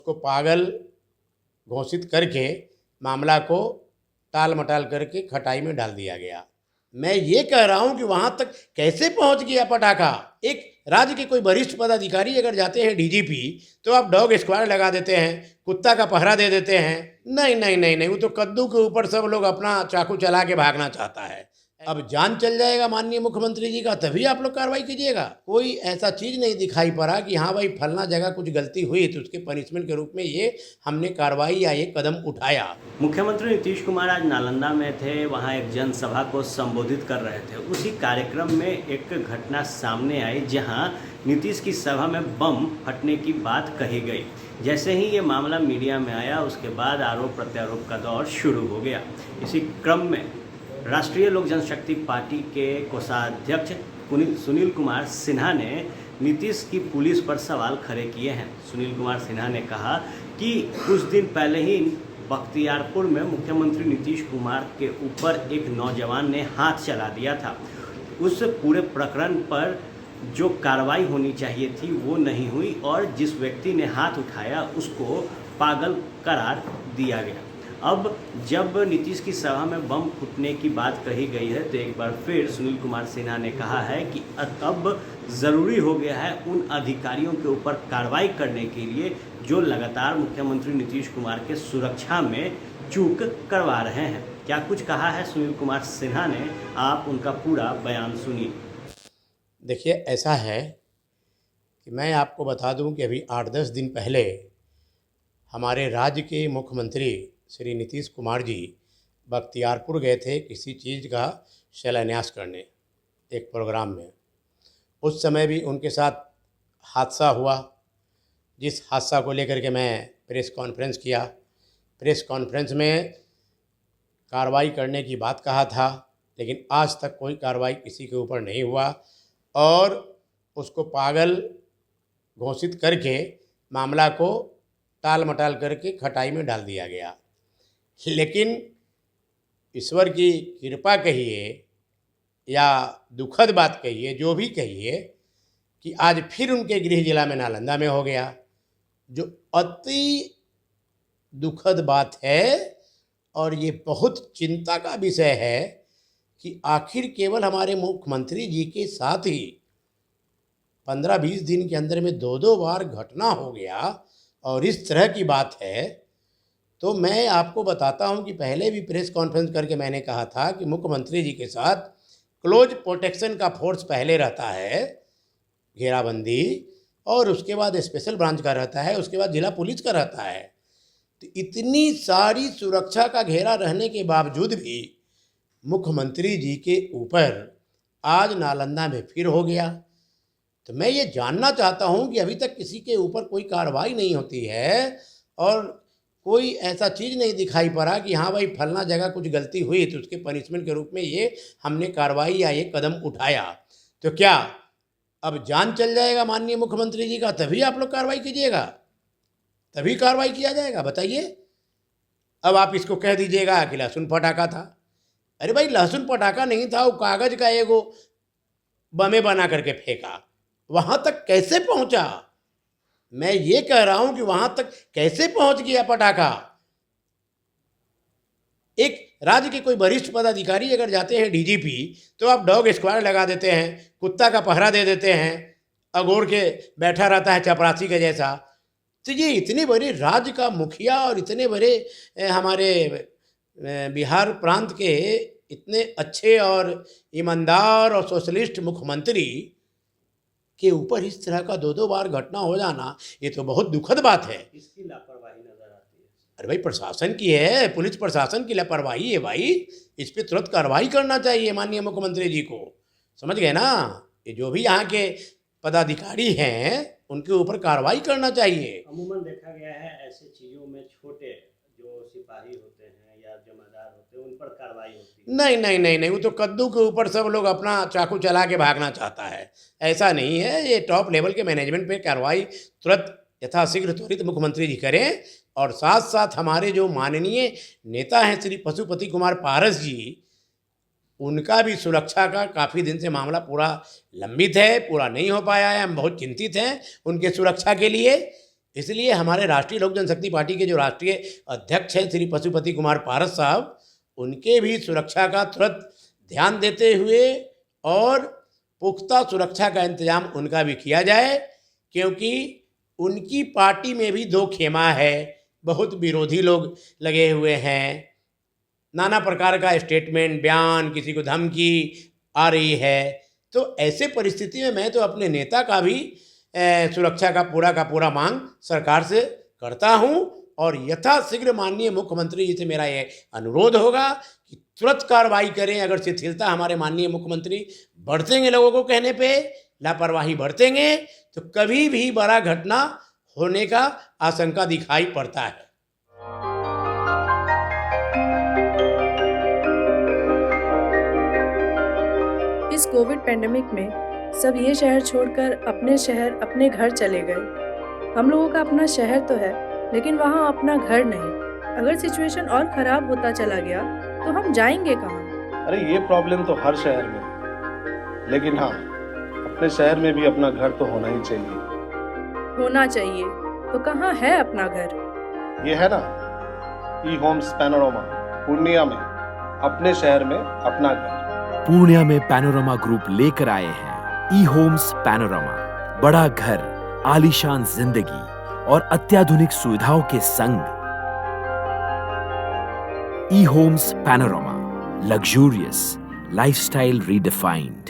को पागल घोषित करके मामला को टाल मटाल करके खटाई में डाल दिया गया। मैं ये कह रहा हूं कि वहां तक कैसे पहुंच गया पटाखा। एक राज्य के कोई वरिष्ठ पदाधिकारी अगर जाते हैं डीजीपी, तो आप डॉग स्क्वाड लगा देते हैं, कुत्ता का पहरा दे देते हैं। नहीं नहीं नहीं नहीं, वो तो कद्दू के ऊपर सब लोग अपना चाकू चला के भागना चाहता है। अब जान चल जाएगा माननीय मुख्यमंत्री जी का, तभी आप लोग कार्रवाई कीजिएगा। कोई ऐसा चीज़ नहीं दिखाई पड़ा कि हाँ भाई फलना जगह कुछ गलती हुई तो उसके पनिशमेंट के रूप में ये हमने कार्रवाई या ये कदम उठाया। मुख्यमंत्री नीतीश कुमार आज नालंदा में थे, वहां एक जनसभा को संबोधित कर रहे थे। उसी कार्यक्रम में एक घटना सामने आई जहां नीतीश की सभा में बम फटने की बात कही गई। जैसे ही ये मामला मीडिया में आया, उसके बाद आरोप प्रत्यारोप का दौर शुरू हो गया। इसी क्रम में राष्ट्रीय लोक जनशक्ति पार्टी के कोषाध्यक्ष सुनील कुमार सिन्हा ने नीतीश की पुलिस पर सवाल खड़े किए हैं। सुनील कुमार सिन्हा ने कहा कि कुछ दिन पहले ही बख्तियारपुर में मुख्यमंत्री नीतीश कुमार के ऊपर एक नौजवान ने हाथ चला दिया था। उस पूरे प्रकरण पर जो कार्रवाई होनी चाहिए थी वो नहीं हुई और जिस व्यक्ति ने हाथ उठाया उसको पागल करार दिया गया। अब जब नीतीश की सभा में बम फूटने की बात कही गई है तो एक बार फिर सुनील कुमार सिन्हा ने कहा है कि अब ज़रूरी हो गया है उन अधिकारियों के ऊपर कार्रवाई करने के लिए जो लगातार मुख्यमंत्री नीतीश कुमार के सुरक्षा में चूक करवा रहे हैं। क्या कुछ कहा है सुनील कुमार सिन्हा ने, आप उनका पूरा बयान सुनिए। देखिए, ऐसा है कि मैं आपको बता दूं कि अभी 8-10 दिन पहले हमारे राज्य के मुख्यमंत्री श्री नीतीश कुमार जी बख्तियारपुर गए थे किसी चीज़ का शिलान्यास करने, एक प्रोग्राम में। उस समय भी उनके साथ हादसा हुआ, जिस हादसा को लेकर के मैं प्रेस कॉन्फ्रेंस किया। प्रेस कॉन्फ्रेंस में कार्रवाई करने की बात कहा था, लेकिन आज तक कोई कार्रवाई किसी के ऊपर नहीं हुआ और उसको पागल घोषित करके मामला को टाल मटाल करके खटाई में डाल दिया गया। लेकिन ईश्वर की कृपा कहिए या दुखद बात कहिए, जो भी कहिए, कि आज फिर उनके गृह जिला में नालंदा में हो गया, जो अति दुखद बात है। और ये बहुत चिंता का विषय है कि आखिर केवल हमारे मुख्यमंत्री जी के साथ ही 15-20 दिन के अंदर में 2-2 बार घटना हो गया और इस तरह की बात है। तो मैं आपको बताता हूं कि पहले भी प्रेस कॉन्फ्रेंस करके मैंने कहा था कि मुख्यमंत्री जी के साथ क्लोज प्रोटेक्शन का फोर्स पहले रहता है, घेराबंदी, और उसके बाद स्पेशल ब्रांच का रहता है, उसके बाद जिला पुलिस का रहता है। तो इतनी सारी सुरक्षा का घेरा रहने के बावजूद भी मुख्यमंत्री जी के ऊपर आज नालंदा में फिर हो गया। तो मैं ये जानना चाहता हूं कि अभी तक किसी के ऊपर कोई कार्रवाई नहीं होती है और कोई ऐसा चीज़ नहीं दिखाई पड़ा कि हाँ भाई फलना जगह कुछ गलती हुई तो उसके पनिशमेंट के रूप में ये हमने कार्रवाई या ये कदम उठाया। तो क्या अब जान चल जाएगा माननीय मुख्यमंत्री जी का, तभी आप लोग कार्रवाई कीजिएगा, तभी कार्रवाई किया जाएगा? बताइए। अब आप इसको कह दीजिएगा कि लहसुन पटाखा था। अरे भाई, लहसुन पटाखा नहीं था, वो कागज का एगो बमे बना करके फेंका। वहां तक कैसे पहुंचा? मैं ये कह रहा हूं कि वहां तक कैसे पहुंच गया पटाखा। एक राज्य के कोई वरिष्ठ पदाधिकारी अगर जाते हैं डीजीपी, तो आप डॉग स्क्वाड लगा देते हैं, कुत्ता का पहरा दे देते हैं, अगोड़ के बैठा रहता है चपरासी के जैसा। तो ये इतने बड़े राज्य का मुखिया और इतने बड़े हमारे बिहार प्रांत के इतने अच्छे और ईमानदार और सोशलिस्ट मुख्यमंत्री के ऊपर इस तरह का 2-2 बार घटना हो जाना, ये तो बहुत दुखद बात है। इसकी लापरवाही नजर आती है। अरे भाई, प्रशासन की है, पुलिस प्रशासन की लापरवाही है भाई। इस पे तुरंत कार्रवाई करना चाहिए माननीय मुख्यमंत्री जी को, समझ गए ना? ये जो भी यहाँ के पदाधिकारी हैं उनके ऊपर कार्रवाई करना चाहिए। अमूमन देखा गया है ऐसे चीज़ों में छोटे जो सिपाही होते हैं या जमादार होते हैं उन पर कार्रवाई होती है। नहीं नहीं नहीं नहीं, वो तो कद्दू के ऊपर सब लोग अपना चाकू चला के भागना चाहता है। ऐसा नहीं है, ये टॉप लेवल के मैनेजमेंट पे कार्रवाई तुरंत यथाशीघ्र त्वरित मुख्यमंत्री जी करें। और साथ साथ हमारे जो माननीय नेता हैं श्री पशुपति कुमार पारस जी, उनका भी सुरक्षा का काफ़ी दिन से मामला पूरा लंबित है, पूरा नहीं हो पाया है। हम बहुत चिंतित हैं उनके सुरक्षा के लिए। इसलिए हमारे राष्ट्रीय लोक जनशक्ति पार्टी के जो राष्ट्रीय अध्यक्ष हैं श्री पशुपति कुमार पारस साहब, उनके भी सुरक्षा का तुरंत ध्यान देते हुए और पुख्ता सुरक्षा का इंतजाम उनका भी किया जाए, क्योंकि उनकी पार्टी में भी दो खेमा है, बहुत विरोधी लोग लगे हुए हैं, नाना प्रकार का स्टेटमेंट बयान, किसी को धमकी आ रही है। तो ऐसे परिस्थिति में मैं तो अपने नेता का भी सुरक्षा का पूरा मांग सरकार से करता हूं, और यथाशीघ्र माननीय मुख्यमंत्री जी से मेरा ये अनुरोध होगा कि तुरंत कार्रवाई करें। अगर शिथिलता हमारे माननीय मुख्यमंत्री बरतेंगे, लोगों को कहने पे लापरवाही बरतेंगे, तो कभी भी बड़ा घटना होने का आशंका दिखाई पड़ता है। इस कोविड पैंडेमिक में सब ये शहर छोड़कर अपने शहर, अपने घर चले गए। हम लोगों का अपना शहर तो है, लेकिन वहाँ अपना घर नहीं। अगर सिचुएशन और खराब होता चला गया तो हम जाएंगे कहाँ? अरे ये प्रॉब्लम तो हर शहर में है, लेकिन हाँ, अपने शहर में भी अपना घर तो होना ही चाहिए। होना चाहिए तो कहाँ है अपना घर? ये है ना, ई होम्स पैनोरामा, पूर्णिया में, अपने शहर में अपना घर। पूर्णिया में पैनोरामा ग्रुप लेकर आए हैं ई होम्स पैनोरामा। बड़ा घर, आलीशान जिंदगी और अत्याधुनिक सुविधाओं के संग। E Homes Panorama, luxurious lifestyle redefined.